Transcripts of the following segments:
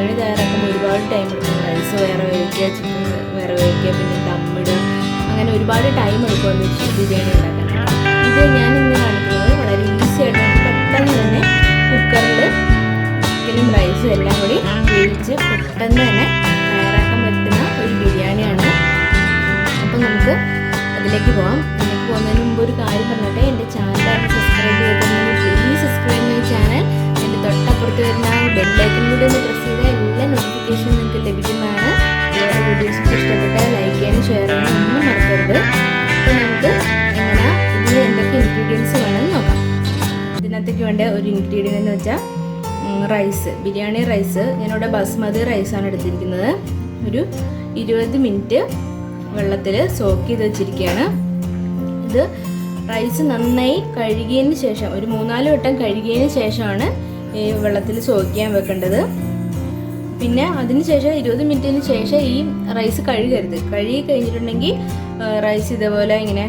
ബിരിയാണി തയ്യാറാക്കുമ്പോൾ ഒരുപാട് ടൈം എടുക്കും. റൈസ് വേറെ വേവിക്കുക, ചിക്കൻ വേറെ വേവിക്കുക, പിന്നെ ദമ്മിടുക, അങ്ങനെ ഒരുപാട് ടൈം എടുക്കുമല്ലോ ബിരിയാണി ഉണ്ടാക്കാൻ. ഇത് ഞാൻ ഇന്ന് കാണിക്കുന്നത് വളരെ ഈസി ആയിട്ട് നമുക്ക് പെട്ടെന്ന് തന്നെ കുക്കറിൽ ചിക്കനും റൈസും എല്ലാം കൂടി വേവിച്ച് പെട്ടെന്ന് തന്നെ തയ്യാറാക്കാൻ പറ്റുന്ന ഒരു ബിരിയാണിയാണ്. അപ്പോൾ നമുക്ക് അതിലേക്ക് പോകാം. അതിലേക്ക് പോകുന്നതിന് മുമ്പ് ഒരു കാര്യം പറഞ്ഞിട്ട്, എൻ്റെ ചാനൽ സബ്സ്ക്രൈബ് ചെയ്തിട്ടുണ്ടെങ്കിൽ പ്ലീസ് സബ്സ്ക്രൈബ് ചെയ്യുന്ന ചാനൽ. എൻ്റെ തൊട്ടപ്പുറത്ത് വരുന്ന ബെല്ലൈക്കനിലൂടെ ഒന്ന് പ്രസ് ചെയ്താൽ എല്ലാ നോട്ടിഫിക്കേഷനും നിങ്ങൾക്ക് ലഭിക്കുന്നതാണ്. ഇതുപോലെ വീഡിയോസ് ഇഷ്ടപ്പെട്ടാൽ ലൈക്ക് ചെയ്യാനും ഷെയർ ചെയ്യാനും ഒന്നും മറക്കരുത്. അപ്പോൾ നമുക്ക് എങ്ങനെ ഇതിന് എന്തൊക്കെ ഇൻഗ്രീഡിയൻസ് വേണമെന്ന് നോക്കാം. ഇതിനകത്തേക്ക് വേണ്ട ഒരു ഇൻഗ്രീഡിയൻ്റ് എന്ന് വെച്ചാൽ റൈസ്, ബിരിയാണി റൈസ്. ഞാനിവിടെ ബസ്മതി റൈസാണ് എടുത്തിരിക്കുന്നത്. ഒരു 20 മിനിറ്റ് വെള്ളത്തിൽ സോക്ക് ചെയ്ത് വെച്ചിരിക്കുകയാണ്. ഇത് റൈസ് നന്നായി കഴുകിയതിന് ശേഷം ഒരു 3-4 വട്ടം കഴുകിയതിന് ശേഷമാണ് ഈ വെള്ളത്തിൽ സോക്ക് ചെയ്യാൻ വെക്കേണ്ടത്. പിന്നെ അതിന് ശേഷം 20 മിനിറ്റിന് ശേഷം ഈ റൈസ് കഴുകരുത്. കഴുകി കഴിഞ്ഞിട്ടുണ്ടെങ്കിൽ റൈസ് ഇതേപോലെ ഇങ്ങനെ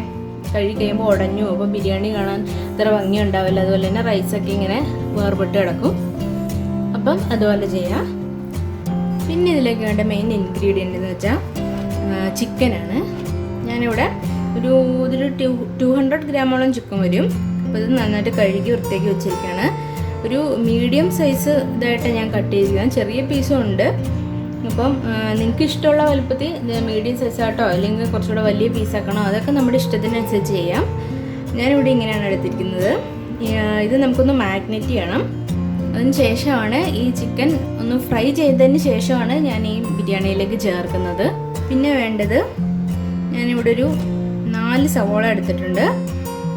കഴുകി കഴിയുമ്പോൾ ഉടഞ്ഞു, അപ്പോൾ ബിരിയാണി കാണാൻ ഇത്ര ഭംഗി ഉണ്ടാവില്ല. അതുപോലെ തന്നെ റൈസൊക്കെ ഇങ്ങനെ വേർപെട്ട് കിടക്കും. അപ്പം അതുപോലെ ചെയ്യാം. പിന്നെ ഇതിലേക്ക് വേണ്ട മെയിൻ ഇൻഗ്രീഡിയൻ്റ് എന്ന് വെച്ചാൽ ചിക്കനാണ്. ഞാനിവിടെ ഇതിൽ 200 ഗ്രാമോളം ചിക്കൻ വരും. അപ്പോൾ ഇത് നന്നായിട്ട് കഴുകി വൃത്തിയാക്കി വെച്ചിരിക്കുകയാണ്. ഒരു മീഡിയം സൈസ് ഇതായിട്ട് ഞാൻ കട്ട് ചെയ്തിരിക്കുകയാണ്. ചെറിയ പീസും ഉണ്ട്. അപ്പം നിങ്ങൾക്ക് ഇഷ്ടമുള്ള വലുപ്പത്തിൽ മീഡിയം സൈസ് ആട്ടോ അല്ലെങ്കിൽ കുറച്ചുകൂടെ വലിയ പീസാക്കണോ, അതൊക്കെ നമ്മുടെ ഇഷ്ടത്തിനനുസരിച്ച് ചെയ്യാം. ഞാനിവിടെ ഇങ്ങനെയാണ് എടുത്തിരിക്കുന്നത്. ഇത് നമുക്കൊന്ന് മാഗ്നേറ്റ് ചെയ്യണം. അതിന് ശേഷമാണ് ഈ ചിക്കൻ ഒന്ന് ഫ്രൈ ചെയ്തതിന് ശേഷമാണ് ഞാൻ ഈ ബിരിയാണിയിലേക്ക് ചേർക്കുന്നത്. പിന്നെ വേണ്ടത്, ഞാനിവിടെ ഒരു 4 സവോള എടുത്തിട്ടുണ്ട്.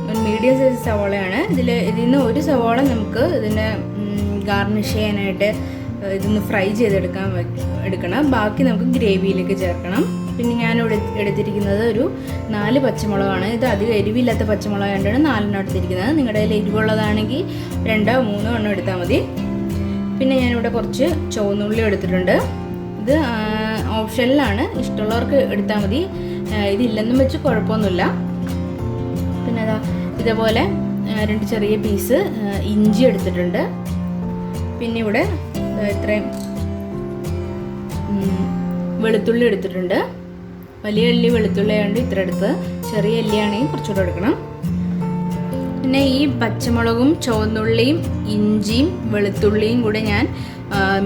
ഒരു മീഡിയം സൈസ് സവോളയാണ്. ഇതിൽ നിന്ന് ഒരു സവോള നമുക്ക് ഇതിനെ ഗാർണിഷ് ചെയ്യാനായിട്ട് ഇതൊന്ന് ഫ്രൈ എടുക്കണം. ബാക്കി നമുക്ക് ഗ്രേവിയിലേക്ക് ചേർക്കണം. പിന്നെ ഞാനിവിടെ എടുത്തിരിക്കുന്നത് ഒരു 4 പച്ചമുളകാണ്. ഇത് അധികം എരിവില്ലാത്ത പച്ചമുളകായതുകൊണ്ടാണ് 4 എടുത്തിരിക്കുന്നത്. നിങ്ങളുടെ കയ്യിൽ എരിവുള്ളതാണെങ്കിൽ 2 3 എണ്ണം എടുത്താൽ മതി. പിന്നെ ഞാനിവിടെ കുറച്ച് ചുവന്നുള്ളി എടുത്തിട്ടുണ്ട്. ഇത് ഓപ്ഷനിലാണ്, ഇഷ്ടമുള്ളവർക്ക് എടുത്താൽ മതി. ഇതില്ലെന്നും വെച്ച് കുഴപ്പമൊന്നുമില്ല. പിന്നെ അതാ ഇതേപോലെ 2 ചെറിയ പീസ് ഇഞ്ചി എടുത്തിട്ടുണ്ട്. പിന്നെ ഇവിടെ ഇത്രയും വെളുത്തുള്ളി എടുത്തിട്ടുണ്ട്. വലിയ അല്ലി വെളുത്തുള്ളി ആയതുകൊണ്ട് ഇത്ര എടുത്ത്, ചെറിയ അല്ലിയാണെങ്കിൽ കുറച്ചുകൂടെ എടുക്കണം. പിന്നെ ഈ പച്ചമുളകും ചുവന്നുള്ളിയും ഇഞ്ചിയും വെളുത്തുള്ളിയും കൂടെ ഞാൻ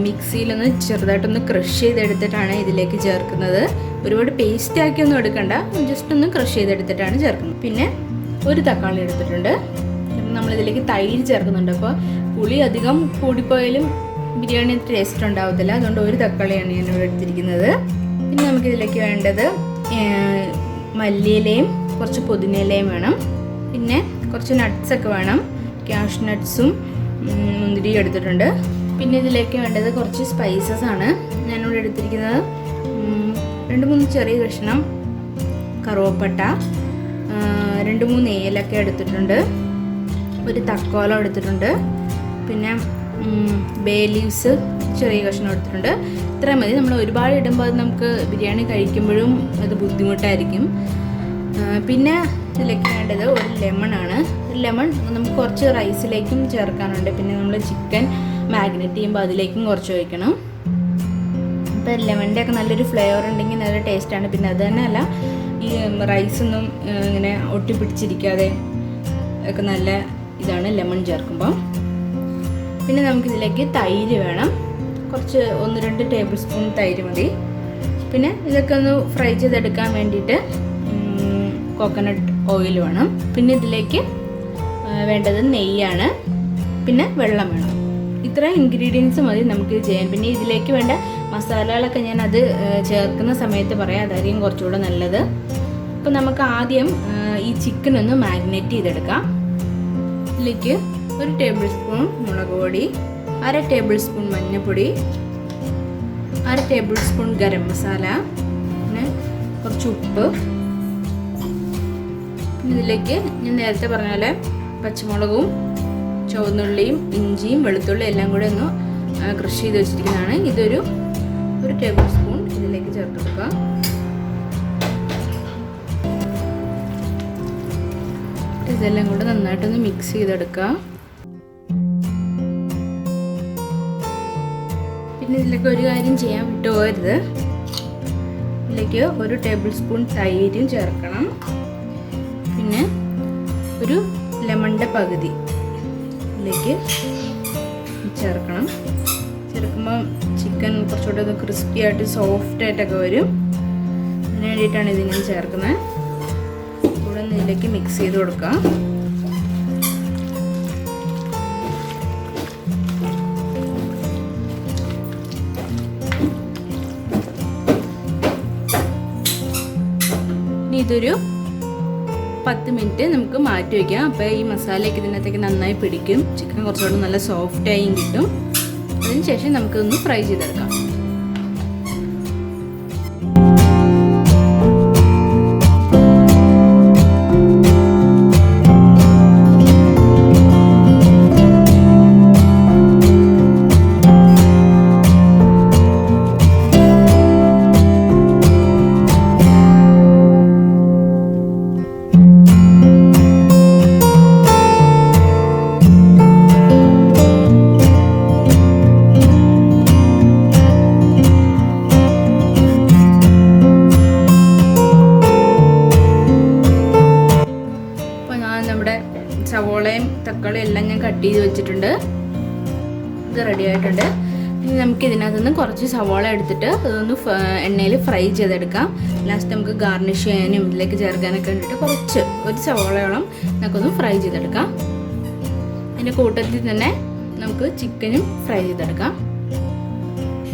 മിക്സിയിലൊന്ന് ചെറുതായിട്ടൊന്ന് ക്രഷ് ചെയ്തെടുത്തിട്ടാണ് ഇതിലേക്ക് ചേർക്കുന്നത്. ഒരുപാട് പേസ്റ്റ് ആക്കിയൊന്നും എടുക്കണ്ട, ജസ്റ്റ് ഒന്ന് ക്രഷ് ചെയ്തെടുത്തിട്ടാണ് ചേർക്കുന്നത്. പിന്നെ ഒരു തക്കാളി എടുത്തിട്ടുണ്ട്. നമ്മളിതിലേക്ക് തൈര് ചേർക്കുന്നുണ്ട്. അപ്പോൾ പുളി അധികം കൂടിപ്പോയാലും ബിരിയാണി ടേസ്റ്റ് ഉണ്ടാവത്തില്ല. അതുകൊണ്ട് ഒരു തക്കാളിയാണ് ഞാനിവിടെ എടുത്തിരിക്കുന്നത്. പിന്നെ നമുക്കിതിലേക്ക് വേണ്ടത് മല്ലിയിലയും കുറച്ച് പുതിനയിലയും വേണം. പിന്നെ കുറച്ച് നട്ട്സൊക്കെ വേണം. ക്യാഷ് നട്ട്സും മുന്തിരിയും എടുത്തിട്ടുണ്ട്. പിന്നെ ഇതിലേക്ക് വേണ്ടത് കുറച്ച് സ്പൈസസ് ആണ്. ഞാനിവിടെ എടുത്തിരിക്കുന്നത് 2-3 ചെറിയ കഷ്ണം കറുവപ്പട്ട, 2-3 ഏലക്ക എടുത്തിട്ടുണ്ട്. ഒരു തക്കോലം എടുത്തിട്ടുണ്ട്. പിന്നെ ബേ ലീവ്സ് ചെറിയ കഷ്ണം എടുത്തിട്ടുണ്ട്. ഇത്രയും മതി. നമ്മൾ ഒരുപാട് ഇടുമ്പോൾ അത് നമുക്ക് ബിരിയാണി കഴിക്കുമ്പോഴും അത് ബുദ്ധിമുട്ടായിരിക്കും. പിന്നെ ഇതിലേക്ക് വേണ്ടത് ഒരു ലെമണാണ്. ഒരു ലെമൺ നമുക്ക് കുറച്ച് റൈസിലേക്കും ചേർക്കാനുണ്ട്. പിന്നെ നമ്മൾ ചിക്കൻ മാഗ്നേറ്റ് ചെയ്യുമ്പോൾ അതിലേക്കും കുറച്ച് ഒഴിക്കണം. അപ്പോൾ ലെമണിൻ്റെ ഒക്കെ നല്ലൊരു ഫ്ലേവർ ഉണ്ടെങ്കിൽ നല്ല ടേസ്റ്റാണ്. പിന്നെ അത് തന്നെ അല്ല, ഈ റൈസൊന്നും ഇങ്ങനെ ഒട്ടിപ്പിടിച്ചിരിക്കാതെ ഒക്കെ നല്ല ഇതാണ് ലെമൺ ചേർക്കുമ്പോൾ. പിന്നെ നമുക്കിതിലേക്ക് തൈര് വേണം. കുറച്ച് 1-2 ടേബിൾ സ്പൂൺ തൈര് മതി. പിന്നെ ഇതൊക്കെ ഒന്ന് ഫ്രൈ ചെയ്തെടുക്കാൻ വേണ്ടിയിട്ട് കോക്കനട്ട് ഓയിൽ വേണം. പിന്നെ ഇതിലേക്ക് വേണ്ടത് നെയ്യാണ്. പിന്നെ വെള്ളം വേണം. ഇത്ര ഇൻഗ്രീഡിയൻസ് മതി നമുക്ക് ചെയ്യാൻ. പിന്നെ ഇതിലേക്ക് വേണ്ട മസാലകളൊക്കെ ഞാൻ അത് ചേർക്കുന്ന സമയത്ത് പറയാം, അതായിരിക്കും കുറച്ചുകൂടെ നല്ലത്. അപ്പോൾ നമുക്ക് ആദ്യം ഈ ചിക്കൻ ഒന്ന് മാഗ്നേറ്റ് ചെയ്തെടുക്കാം. ഇതിലേക്ക് 1 ടേബിൾ സ്പൂൺ മുളക് പൊടി, 1/2 ടേബിൾ സ്പൂൺ മഞ്ഞൾപ്പൊടി, 1/2 ടേബിൾ സ്പൂൺ ഗരം മസാല, പിന്നെ കുറച്ച് ഉപ്പ്. ഇതിലേക്ക് ഞാൻ നേരത്തെ പറഞ്ഞ പോലെ പച്ചമുളകും ചുവന്നുള്ളിയും ഇഞ്ചിയും വെളുത്തുള്ളിയും എല്ലാം കൂടെ ഒന്ന് ക്രഷ് ചെയ്ത് വെച്ചിരിക്കുന്നതാണ്. ഇതൊരു 1 ടേബിൾ സ്പൂൺ ഇതിലേക്ക് ചേർത്ത് കൊടുക്കുക. ഇതെല്ലാം കൂടെ നന്നായിട്ടൊന്ന് മിക്സ് ചെയ്തെടുക്കുക. പിന്നെ ഇതിലേക്ക് ഒരു കാര്യം ചെയ്യാൻ വിട്ടുപോകരുത്, ഇതിലേക്ക് 1 ടേബിൾ സ്പൂൺ തൈരും ചേർക്കണം. പിന്നെ ഒരു ലെമണിൻ്റെ പകുതി ഇതിലേക്ക് ചേർക്കണം. ചേർക്കുമ്പോൾ ചിക്കൻ കുറച്ചുകൂടെ ഒന്ന് ക്രിസ്പി ആയിട്ട് സോഫ്റ്റ് ആയിട്ടൊക്കെ വരും. അതിന് വേണ്ടിയിട്ടാണ് ഇതിങ്ങനെ ചേർക്കുന്നത്. കൂടെ ഒന്ന് ഇതിലേക്ക് മിക്സ് ചെയ്ത് കൊടുക്കാം. ഇനി ഇതൊരു 10 മിനിറ്റ് നമുക്ക് മാറ്റി വയ്ക്കാം. അപ്പോൾ ഈ മസാലയൊക്കെ ഇതിനകത്തേക്ക് നന്നായി പിടിക്കും. ചിക്കൻ കുറച്ചുകൂടെ നല്ല സോഫ്റ്റായും കിട്ടും. അതിനുശേഷം നമുക്കൊന്ന് ഫ്രൈ ചെയ്തെടുക്കാം. സവോളയും തക്കാളിയും എല്ലാം ഞാൻ കട്ട് ചെയ്ത് വെച്ചിട്ടുണ്ട്. ഇത് റെഡി ആയിട്ടുണ്ട്. ഇനി നമുക്ക് ഇതിനകത്തുനിന്ന് കുറച്ച് സവോള എടുത്തിട്ട് അതൊന്ന് എണ്ണയിൽ ഫ്രൈ ചെയ്തെടുക്കാം. ലാസ്റ്റ് നമുക്ക് ഗാർണിഷ് ചെയ്യാനും ഇതിലേക്ക് ചേർക്കാനൊക്കെ വേണ്ടിയിട്ട് കുറച്ച് ഒരു സവോളയോളം നമുക്കൊന്ന് ഫ്രൈ ചെയ്തെടുക്കാം. അതിൻ്റെ കൂട്ടത്തിൽ തന്നെ നമുക്ക് ചിക്കനും ഫ്രൈ ചെയ്തെടുക്കാം.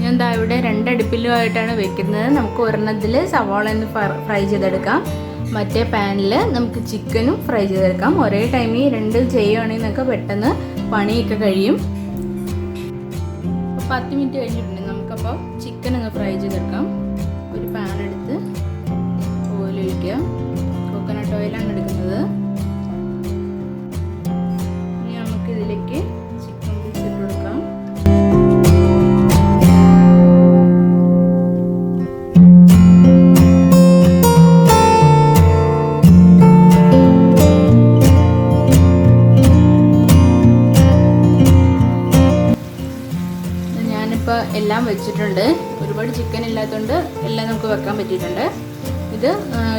ഞാൻ ദാ ഇവിടെ 2 അടുപ്പിലുമായിട്ടാണ് വെക്കുന്നത്. നമുക്ക് ഒരെണ്ണത്തിൽ സവോള ഒന്ന് ഫ്രൈ ചെയ്തെടുക്കാം. മറ്റേ പാനിൽ നമുക്ക് ചിക്കനും ഫ്രൈ ചെയ്തെടുക്കാം. ഒരേ ടൈമിൽ 2 ചെയ്യുകയാണെങ്കിൽ നമുക്ക് പെട്ടെന്ന് പണിയൊക്കെ കഴിയും. 10 മിനിറ്റ് കഴിഞ്ഞിട്ടുണ്ട്. നമുക്കപ്പോൾ ചിക്കൻ ഒന്ന് ഫ്രൈ ചെയ്തെടുക്കാം. ഒരു പാൻ എടുത്ത് ഓയിൽ ഒഴിക്കുക. കോക്കനട്ട് ഓയിലാണ് എടുക്കുന്നത്. ഇനി നമുക്ക് ഇതിലേക്ക് ചിക്കൻ പീസ് ഇട്ട് കൊടുക്കാം. എല്ലാം വെച്ചിട്ടുണ്ട്. ഒരുപാട് ചിക്കൻ ഇല്ലാത്തതുകൊണ്ട് എല്ലാം നമുക്ക് വെക്കാൻ പറ്റിയിട്ടുണ്ട്. ഇത്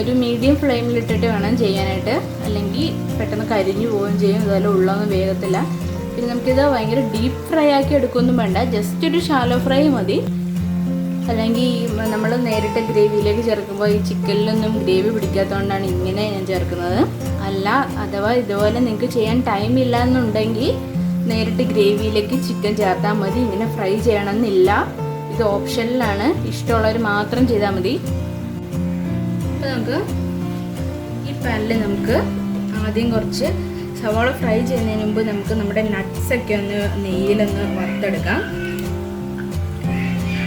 ഒരു മീഡിയം ഫ്ലെയിമിലിട്ടിട്ട് വേണം ചെയ്യാനായിട്ട്, അല്ലെങ്കിൽ പെട്ടെന്ന് കരിഞ്ഞു പോവുകയും ചെയ്യും. അതുപോലെ ഉള്ളൊന്നും വേഗത്തില്ല. പിന്നെ നമുക്കിത് ഭയങ്കര ഡീപ്പ് ഫ്രൈ ആക്കി എടുക്കുകയൊന്നും വേണ്ട, ജസ്റ്റ് ഒരു ഷാലോ ഫ്രൈ മതി. അല്ലെങ്കിൽ നമ്മൾ നേരിട്ട് ഗ്രേവിയിലേക്ക് ചേർക്കുമ്പോൾ ഈ ചിക്കനിലൊന്നും ഗ്രേവി പിടിക്കാത്തതുകൊണ്ടാണ് ഇങ്ങനെ ഞാൻ ചേർക്കുന്നത്. അല്ല, അഥവാ ഇതുപോലെ നിങ്ങൾക്ക് ചെയ്യാൻ ടൈം ഇല്ല എന്നുണ്ടെങ്കിൽ നേരിട്ട് ഗ്രേവിയിലേക്ക് ചിക്കൻ ചേർത്താൽ മതി. ഇങ്ങനെ ഫ്രൈ ചെയ്യണമെന്നില്ല, ഇത് ഓപ്ഷനിലാണ്. ഇഷ്ടമുള്ളവർ മാത്രം ചെയ്താൽ മതി. അപ്പോൾ നമുക്ക് ഈ പാനിൽ നമുക്ക് ആദ്യം കുറച്ച് സവാള ഫ്രൈ ചെയ്യുന്നതിന് മുമ്പ് നമുക്ക് നമ്മുടെ നട്ട്സൊക്കെ ഒന്ന് നെയ്യിലൊന്ന് വറുത്തെടുക്കാം.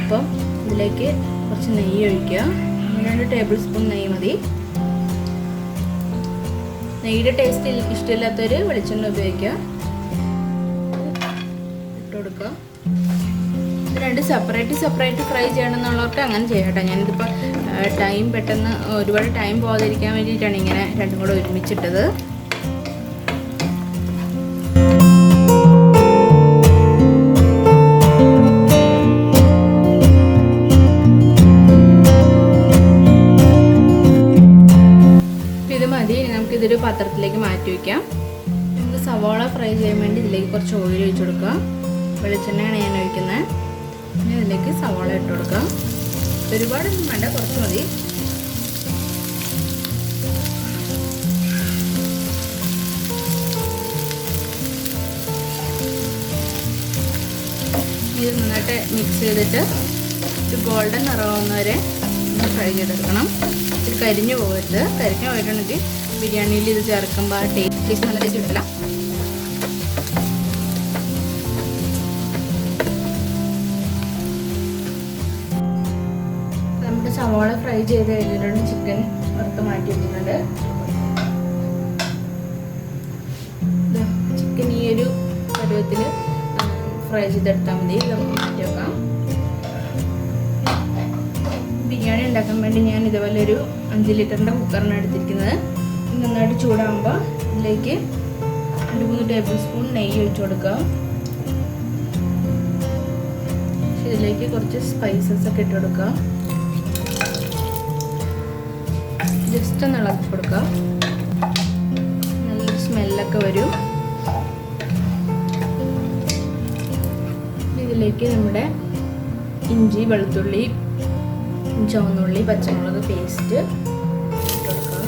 അപ്പോൾ ഇതിലേക്ക് കുറച്ച് നെയ്യ് ഒഴിക്കുക. 2 ടേബിൾ സ്പൂൺ നെയ്യ് മതി. നെയ്യുടെ ടേസ്റ്റ് ഇഷ്ടമില്ലാത്തവർ വെളിച്ചെണ്ണ ഉപയോഗിക്കുക. കൊടുക്കുക. 2 സെപ്പറേറ്റ് ഫ്രൈ ചെയ്യണം എന്നുള്ളവർക്ക് അങ്ങനെ ചെയ്യട്ടെ. ഞാനിതിപ്പോൾ ടൈം പെട്ടെന്ന് ഒരുപാട് ടൈം പോകാതിരിക്കാൻ വേണ്ടിയിട്ടാണ് ഇങ്ങനെ 2 കൂടെ ഒരുമിച്ചിട്ടത്. ഇത് മതി. നമുക്കിതൊരു പാത്രത്തിലേക്ക് മാറ്റി വയ്ക്കാം. നമുക്ക് സവാള ഫ്രൈ ചെയ്യാൻ വേണ്ടി ഇതിലേക്ക് കുറച്ച് ഓയിൽ ഒഴിച്ച് കൊടുക്കുക. വെളിച്ചെണ്ണയാണ് ഞാൻ ഒഴിക്കുന്നത്. ഇനി ഇതിലേക്ക് സവാള ഇട്ട് കൊടുക്കാം. ഒരുപാടൊന്നും വേണ്ട, കുറച്ച് മതി. ഇത് നന്നായിട്ട് മിക്സ് ചെയ്തിട്ട് ഒരു ഗോൾഡൻ നിറമാവുന്നവരെ ഫ്രൈ ചെയ്തെടുക്കണം. ഇത് കരിഞ്ഞു പോകരുത്. കരിഞ്ഞു പോയിട്ടുണ്ടെങ്കിൽ ബിരിയാണിയിൽ ഇത് ചേർക്കുമ്പോൾ ആ ടേസ്റ്റ് നല്ല ടേസ്റ്റ് കിട്ടില്ല. നമ്മുടെ സവാള ഫ്രൈ ചെയ്ത് കഴിഞ്ഞിട്ടുണ്ട്. ചിക്കൻ വറുത്ത് മാറ്റി വെച്ചിട്ടുണ്ട്. ചിക്കൻ ഈ ഒരു പരുവത്തിൽ ഫ്രൈ ചെയ്തെടുത്താൽ മതി. നമുക്ക് മാറ്റി വെക്കാം. ബിരിയാണി ഉണ്ടാക്കാൻ വേണ്ടി ഞാൻ ഇതുപോലെ ഒരു 5 ലിറ്ററിൻ്റെ കുക്കറിനാണ് എടുത്തിരിക്കുന്നത്. നന്നായിട്ട് ചൂടാകുമ്പോൾ ഇതിലേക്ക് 2-3 ടേബിൾ സ്പൂൺ നെയ്യ് ഒഴിച്ചു കൊടുക്കുക. ഇതിൽ ഇതിലേക്ക് കുറച്ച് സ്പൈസസ് ഒക്കെ ഇട്ട് കൊടുക്കുക. ജസ്റ്റ് ഒന്ന് ഇളക്കി കൊടുക്കുക. നല്ലൊരു സ്മെല്ലൊക്കെ വരും. ഇതിലേക്ക് നമ്മുടെ ഇഞ്ചി, വെളുത്തുള്ളി, ചുവന്നുള്ളി, പച്ചമുളക് പേസ്റ്റ് ഇട്ട് കൊടുക്കുക.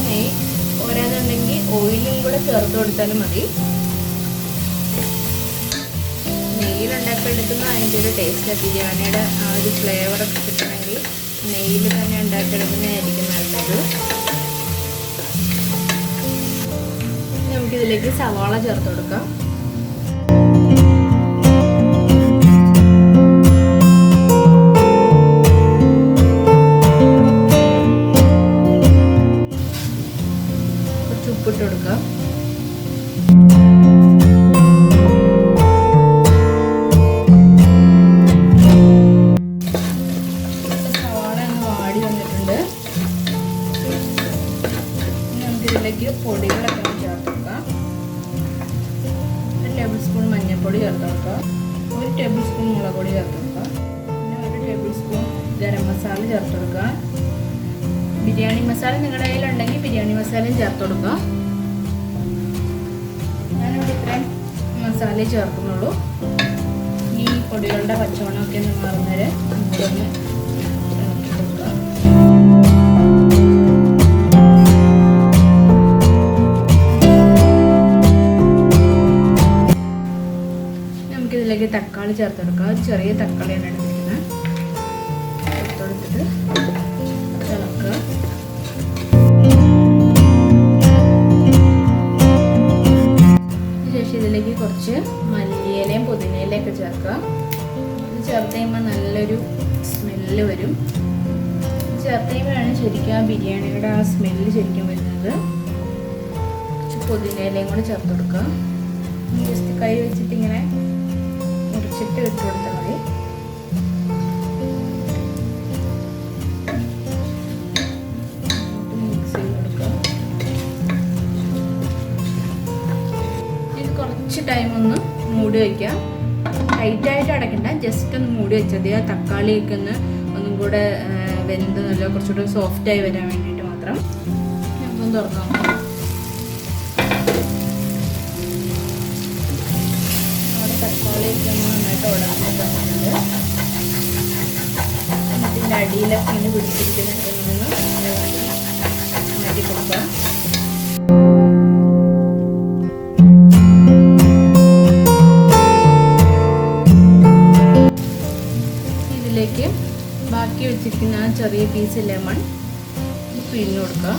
നെയ്യ് ഓരോന്നുണ്ടെങ്കിൽ ഓയിലും കൂടെ ചേർത്ത് കൊടുത്താലും മതി. നെയ്യിലുണ്ടാക്കി എടുക്കുന്ന അതിൻ്റെ ഒരു ടേസ്റ്റ്, ബിരിയാണിയുടെ ആ ഒരു ഫ്ലേവറൊക്കെ കിട്ടണമെങ്കിൽ നെയ്യിൽ തന്നെ ഉണ്ടാക്കിയെടുക്കുന്നതായിരിക്കും നല്ലത്. നമുക്കിതിലേക്ക് സവാള ചേർത്ത് കൊടുക്കാം. ഉപ്പിട്ട് കൊടുക്കാം. സവാള ഒന്ന് വാടി വന്നിട്ടുണ്ട്. നമുക്കിതിലേക്ക് പൊടികളൊക്കെ ചേർത്ത് കൊടുക്കാം. 1 ടേബിൾ സ്പൂൺ മഞ്ഞൾപ്പൊടി ചേർത്ത് കൊടുക്കാം. 1 ടേബിൾ സ്പൂൺ മുളക് പൊടി ചേർത്ത് കൊടുക്കാം. പിന്നെ 1 ടേബിൾ സ്പൂൺ ഗരം മസാല ചേർത്ത് കൊടുക്കാം. ബിരിയാണി മസാല നിങ്ങളുടെ കയ്യിലുണ്ടെങ്കിൽ ബിരിയാണി മസാലയും ചേർത്ത് കൊടുക്കുക. ഞാനിവിടെ ഇത്രയും മസാല ചേർക്കുന്നുള്ളൂ. ഈ പൊടികളുടെ പച്ചമണമൊക്കെ ഒന്ന് മാറുന്നവരെ നമുക്കൊന്ന് ഇളക്കി കൊടുക്കുക. നമുക്കിതിലേക്ക് തക്കാളി ചേർത്ത് കൊടുക്കുക. ചെറിയ തക്കാളിയാണ് എടുത്തിരിക്കുന്നത്. ചേർത്ത് കൊടുത്തിട്ട് ഇളക്കുക. ഇതിലേക്ക് കുറച്ച് മല്ലിയിലയും പുതിനയിലയൊക്കെ ചേർക്കുക. ഇത് ചേർത്ത് കഴിയുമ്പോൾ നല്ലൊരു സ്മെല്ല് വരും. ചേർത്ത് കഴിയുമ്പോഴാണ് ശരിക്കും ആ ബിരിയാണിയുടെ ആ സ്മെല്ല് ശരിക്കും വരുന്നത്. കുറച്ച് പുതിനയിലയും കൂടെ ചേർത്ത് കൊടുക്കുക. ജസ്റ്റ് കൈ വെച്ചിട്ട് ഇങ്ങനെ മുറിച്ചിട്ട് ഇട്ട് കൊടുത്താൽ മതി. മിക്സ് ചെയ്ത് കൊടുക്കുക. കുറച്ച് ടൈം ഒന്ന് മൂടി വയ്ക്കാം. ടൈറ്റായിട്ട് അടയ്ക്കണ്ട, ജസ്റ്റ് ഒന്ന് മൂടി വെച്ചാൽ മതി. ആ തക്കാളിയൊക്കെ ഒന്നും കൂടെ വെന്ത് നല്ല കുറച്ചുകൂടെ സോഫ്റ്റായി വരാൻ വേണ്ടിയിട്ട് മാത്രം. നമുക്കൊന്ന് തുറന്നു നോക്കാം. അവിടെ തക്കാളിയൊക്കെ ഒന്ന് നന്നായിട്ട് ഉടഞ്ഞ് തന്നിട്ടുണ്ട്. ഇതിൻ്റെ അടിയിലൊക്കെ ഇങ്ങനെ പിടിച്ചിരിക്കുന്നതൊക്കെ മാറ്റി കൊടുക്കുക. ബാക്കി വെച്ചിരിക്കുന്ന ആ ചെറിയ പീസ് ലെമൺ പിഴിഞ്ഞ് കൊടുക്കുക.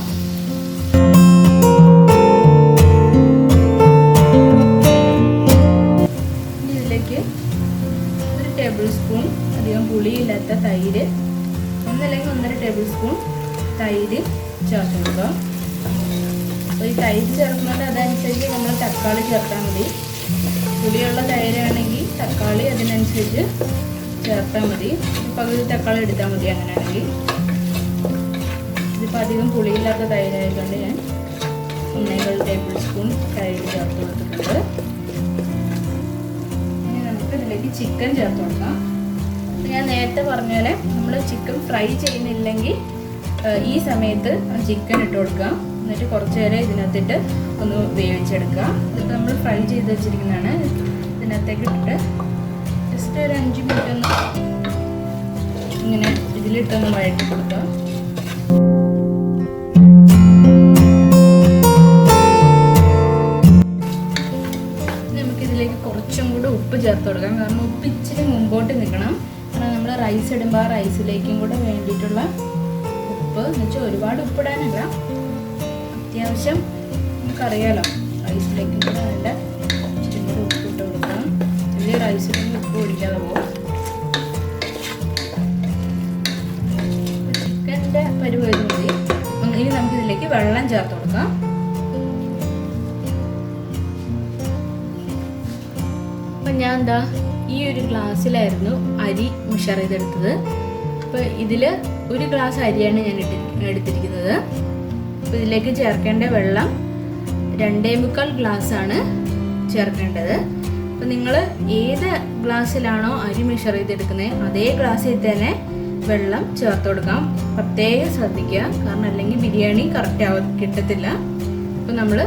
ഇതിലേക്ക് 1 ടേബിൾ സ്പൂൺ അധികം പുളിയില്ലാത്ത തൈര്, ഒന്നല്ലെങ്കിൽ 1.5 ടേബിൾ സ്പൂൺ തൈര് ചേർത്ത് കൊടുക്കുക. അപ്പോൾ ഈ തൈര് ചേർക്കുന്നത് അതനുസരിച്ച് നമ്മൾ തക്കാളി ചേർത്താൽ മതി. പുളിയുള്ള തൈരാണെങ്കിൽ തക്കാളി അതിനനുസരിച്ച് ചേർത്താൽ മതി. പകുതി തക്കാളി എടുത്താൽ മതി. അങ്ങനെയാണെങ്കിൽ ഇതിപ്പോൾ അധികം പുളിയില്ലാത്ത തൈരായതുകൊണ്ട് ഞാൻ 1.25 ടേബിൾ സ്പൂൺ തൈര് ചേർത്ത് കൊടുത്തിട്ടുണ്ട്. ഇനി നമുക്ക് ഇതിലേക്ക് ചിക്കൻ ചേർത്ത് കൊടുക്കാം. ഞാൻ നേരത്തെ പറഞ്ഞ പോലെ നമ്മൾ ചിക്കൻ ഫ്രൈ ചെയ്യുന്നില്ലെങ്കിൽ ഈ സമയത്ത് ചിക്കൻ ഇട്ട് കൊടുക്കുക. എന്നിട്ട് കുറച്ച് നേരം ഇതിനകത്തിട്ട് ഒന്ന് വേവിച്ചെടുക്കുക. ഇതിപ്പോൾ നമ്മൾ ഫ്രൈ ചെയ്ത് വെച്ചിരിക്കുന്നതാണ്. ഇതിനകത്തേക്ക് ഇട്ടിട്ട് ജസ്റ്റ് ഒരു 5 മിനിറ്റ് ഒന്ന് ഇങ്ങനെ ഇതിലിട്ടൊന്ന് വഴറ്റി കൊടുക്കുക. നമുക്കിതിലേക്ക് കുറച്ചും കൂടി ഉപ്പ് ചേർത്ത് കൊടുക്കാം. കാരണം ഉപ്പ് ഇച്ചിരി മുമ്പോട്ട് നിൽക്കണം. കാരണം നമ്മൾ റൈസ് ഇടുമ്പോൾ ആ റൈസിലേക്കും കൂടെ വേണ്ടിയിട്ടുള്ള ഉപ്പ് എന്ന് വെച്ചാൽ ഒരുപാട് ഉപ്പിടാനല്ല, അത്യാവശ്യം നമുക്കറിയാലോ റൈസിലേക്കും കൂടെ വേണ്ട ഇച്ചിരി കൂടി ഉപ്പിട്ട് കൊടുക്കാം. വലിയ റൈസിലേക്ക് ഉപ്പ് പിടിക്കാതെ പോകും. ചിക്കൻ്റെ പരിപാടി മതി. ഇനി നമുക്കിതിലേക്ക് വെള്ളം ചേർത്ത് കൊടുക്കാം. അപ്പം ഞാൻ എന്താ ഈ ഒരു ഗ്ലാസ്സിലായിരുന്നു അരി മെഷർ ചെയ്തെടുത്തത്. അപ്പോൾ ഇതിൽ 1 ഗ്ലാസ് അരിയാണ് ഞാൻ എടുത്തിരിക്കുന്നത്. അപ്പോൾ ഇതിലേക്ക് ചേർക്കേണ്ട വെള്ളം 2.25 ഗ്ലാസ്സാണ് ചേർക്കേണ്ടത്. അപ്പോൾ നിങ്ങൾ ഏത് ഗ്ലാസ്സിലാണോ അരി മെഷർ ചെയ്തെടുക്കുന്നത് അതേ ഗ്ലാസ്സിൽ തന്നെ വെള്ളം ചേർത്ത് കൊടുക്കാം. പ്രത്യേകം ശ്രദ്ധിക്കുക, കാരണം അല്ലെങ്കിൽ ബിരിയാണി കറക്റ്റ് കിട്ടത്തില്ല. അപ്പോൾ നമ്മൾ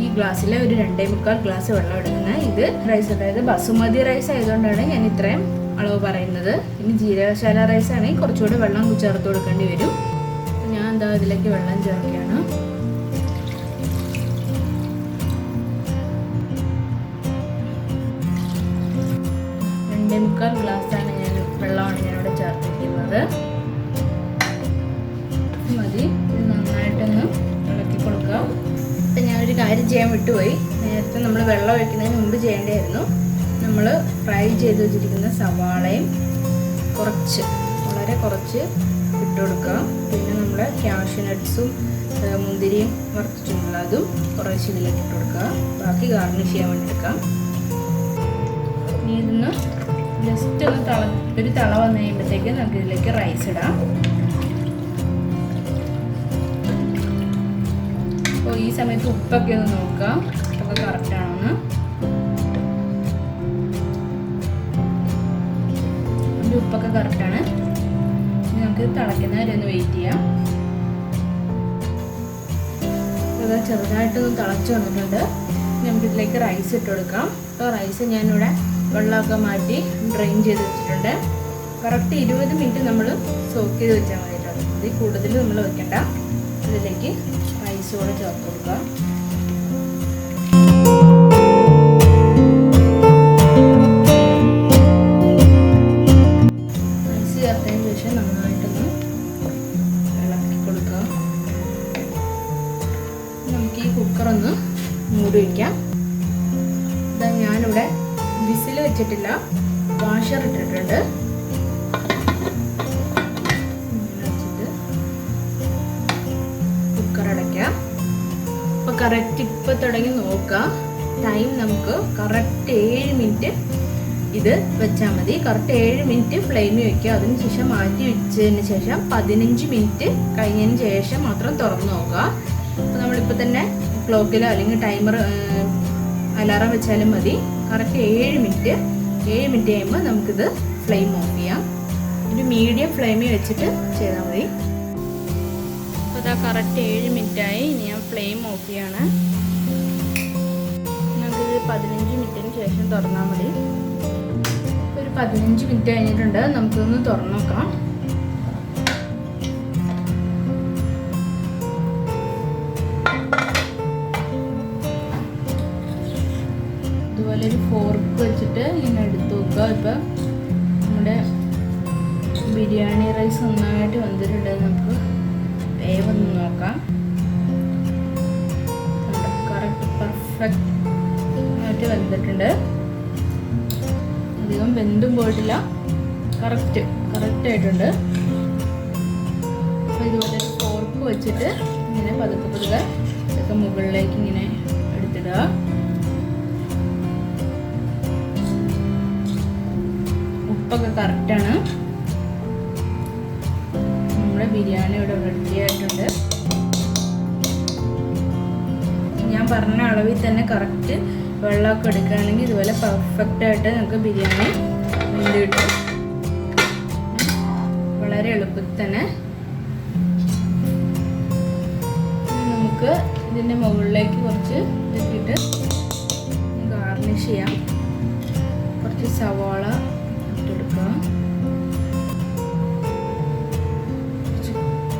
ഈ ഗ്ലാസ്സിൽ ഒരു 2.25 ഗ്ലാസ് വെള്ളം എടുക്കുന്നത്. ഇത് റൈസ്, അതായത് ബസുമതി റൈസ് ആയതുകൊണ്ടാണ് ഞാൻ ഇത്രയും അളവ് പറയുന്നത്. ഇനി ജീരകശാല റൈസ് ആണെങ്കിൽ കുറച്ചുകൂടി വെള്ളം ചേർത്ത് കൊടുക്കേണ്ടി വരും. അപ്പോൾ ഞാൻ എന്താ ഇതിലേക്ക് വെള്ളം ചേർക്കുകയാണ്. മുക്കാൽ ഗ്ലാസ്സാണ് വെള്ളമാണ് ഞാനിവിടെ ചേർത്തിരിക്കുന്നത്. മതി, ഇത് നന്നായിട്ടൊന്ന് ഇളക്കി കൊടുക്കുക. അപ്പം ഞാനൊരു കാര്യം ചെയ്യാൻ വിട്ടുപോയി. നേരത്തെ നമ്മൾ വെള്ളം ഒഴിക്കുന്നതിന് മുമ്പ് ചെയ്യേണ്ടതായിരുന്നു. നമ്മൾ ഫ്രൈ ചെയ്ത് വെച്ചിരിക്കുന്ന സവാളയും വളരെ കുറച്ച് ഇട്ട് കൊടുക്കുക. പിന്നെ നമ്മുടെ കാഷ്യൂ നട്ട്സും മുന്തിരിയും വറുത്തിട്ടുള്ള അതും കുറച്ച് ഇതിലേക്ക് ഇട്ട് കൊടുക്കുക. ബാക്കി ഗാർണിഷ് ചെയ്യാൻ വേണ്ടി എടുക്കാം. ഇനി ഇതൊന്ന് ജസ്റ്റ് ഒന്ന് ഒരു തള വന്നു കഴിയുമ്പോഴത്തേക്ക് നമുക്ക് ഇതിലേക്ക് റൈസ് ഇടാം. അപ്പോൾ ഈ സമയത്ത് ഉപ്പൊക്കെ ഒന്ന് നോക്കാം, ഉപ്പൊക്കെ കറക്റ്റാണെന്ന്. അതിൻ്റെ ഉപ്പൊക്കെ കറക്റ്റാണ്. ഇനി നമുക്ക് തിളയ്ക്കുന്നവരെ ഒന്ന് വെയിറ്റ് ചെയ്യാം. ഇത് ചെറുതായിട്ടൊന്ന് തിളച്ച് വന്നിട്ടുണ്ട്. നമുക്കിതിലേക്ക് റൈസ് ഇട്ട് കൊടുക്കാം. അപ്പോൾ റൈസ് ഞാനിവിടെ വെള്ളമൊക്കെ മാറ്റി ഡ്രെയിൻ ചെയ്ത് വെച്ചിട്ടുണ്ട്. കറക്റ്റ് 20 മിനിറ്റ് നമ്മൾ സോക്ക് ചെയ്ത് വെച്ചാൽ മതിയിട്ടുണ്ട്. അതിൽ കൂടുതൽ നമ്മൾ വെക്കണ്ട. ഇതിലേക്ക് റൈസ് കൂടെ ചേർത്ത് കൊടുക്കുക. റൈസ് ചേർത്തതിന് ശേഷം നന്നായിട്ടൊന്ന് ഇളക്കി കൊടുക്കുക. നമുക്ക് ഈ കുക്കറൊന്ന് മൂടി വയ്ക്കാം. ഇതാ ഞാനിവിടെ വിസിൽ വെച്ചിട്ടില്ല, വാഷർ ഇട്ടിട്ടുണ്ട്. വെച്ചിട്ട് കുക്കർ അടയ്ക്കാം. അപ്പോൾ കറക്റ്റ് ഇപ്പോൾ തുടങ്ങി നോക്കാം. ടൈം നമുക്ക് കറക്റ്റ് 7 മിനിറ്റ് ഇത് വെച്ചാൽ മതി. കറക്റ്റ് 7 മിനിറ്റ് ഫ്ലെയിമിൽ വയ്ക്കുക. അതിനുശേഷം മാറ്റി വെച്ചതിന് ശേഷം 15 മിനിറ്റ് കഴിഞ്ഞതിന് ശേഷം മാത്രം തുറന്ന് നോക്കുക. അപ്പോൾ നമ്മളിപ്പോൾ തന്നെ ക്ലോക്കിലോ അല്ലെങ്കിൽ ടൈമർ അലാറം വെച്ചാലും മതി. കറക്റ്റ് 7 മിനിറ്റ് കഴിയുമ്പോൾ നമുക്കിത് ഫ്ലെയിം ഓഫ് ചെയ്യാം. ഒരു മീഡിയം ഫ്ലെയിമിൽ വെച്ചിട്ട് ചെയ്താൽ മതി. അപ്പോൾ അതാ കറക്റ്റ് 7 മിനിറ്റായി. ഇനി ഞാൻ ഫ്ലെയിം ഓഫ് ചെയ്യാണ്. നമുക്കിത് 15 മിനിറ്റിന് ശേഷം തുറന്നാൽ മതി. ഒരു 15 മിനിറ്റ് കഴിഞ്ഞിട്ടുണ്ട്. നമുക്കൊന്ന് തുറന്നു നോക്കാം. ഇതുപോലെ ഒരു ഫോർക്ക് വെച്ചിട്ട് ഇങ്ങനെ എടുത്ത് നോക്കുക. ഇപ്പം നമ്മുടെ ബിരിയാണി റൈസ് നന്നായിട്ട് വന്നിട്ടുണ്ട്. നമുക്ക് വേവൊന്ന് നോക്കാം. കറക്റ്റ് പെർഫെക്റ്റ് ആയിട്ട് വെന്തിട്ടുണ്ട്. അധികം വെന്തും പോയിട്ടില്ല, കറക്റ്റായിട്ടുണ്ട്. അപ്പോൾ ഇതുപോലെ ഒരു ഫോർക്ക് വെച്ചിട്ട് ഇങ്ങനെ പതുക്കെ ഇതൊക്കെ മുകളിലേക്ക് ഇങ്ങനെ എടുത്തിടുക. ഉപ്പൊക്കെ കറക്റ്റാണ്. നമ്മുടെ ബിരിയാണി ഇവിടെ റെഡി ആയിട്ടുണ്ട്. ഞാൻ പറഞ്ഞ അളവിൽ തന്നെ കറക്റ്റ് വെള്ളമൊക്കെ എടുക്കുകയാണെങ്കിൽ ഇതുപോലെ പെർഫെക്റ്റായിട്ട് നമുക്ക് ബിരിയാണി വെന്ത് കിട്ടും. വളരെ എളുപ്പത്തിൽ തന്നെ നമുക്ക് ഇതിൻ്റെ മുകളിലേക്ക് കുറച്ച് ഇട്ടിട്ട് ഗാർണിഷ് ചെയ്യാം. കുറച്ച് സവാള ഇട്ടെടുക്കുക.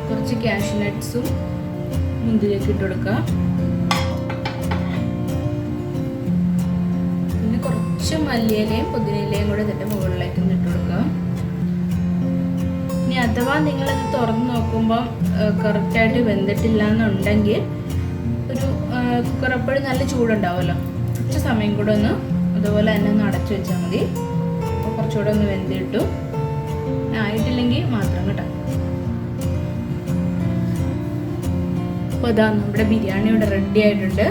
കുറച്ച് കാഷ്യൂ നട്ട്സും മുന്തിരിയൊക്കെ ഇട്ട് കൊടുക്കുക. പിന്നെ കുറച്ച് മല്ലിയിലയും പുതിനയിലയും കൂടെ ഇതിൻ്റെ മുകളിലേക്ക് ഇട്ട് കൊടുക്കുക. ഇനി അഥവാ നിങ്ങളിത് തുറന്ന് നോക്കുമ്പോൾ കറക്റ്റായിട്ട് വെന്തിട്ടില്ല എന്നുണ്ടെങ്കിൽ ഒരു കുക്കർ എപ്പോഴും നല്ല ചൂടുണ്ടാവുമല്ലോ, കുറച്ച് സമയം കൂടെ ഒന്ന് അതുപോലെ തന്നെ ഒന്ന് അടച്ചു വെച്ചാൽ മതി. അപ്പോൾ കുറച്ചുകൂടെ ഒന്ന് വെന്ത് കിട്ടും. ആയിട്ടില്ലെങ്കിൽ മാത്രം കേട്ടോ. അപ്പോൾ അതാ നമ്മുടെ ബിരിയാണി ഇവിടെ റെഡി ആയിട്ടുണ്ട്.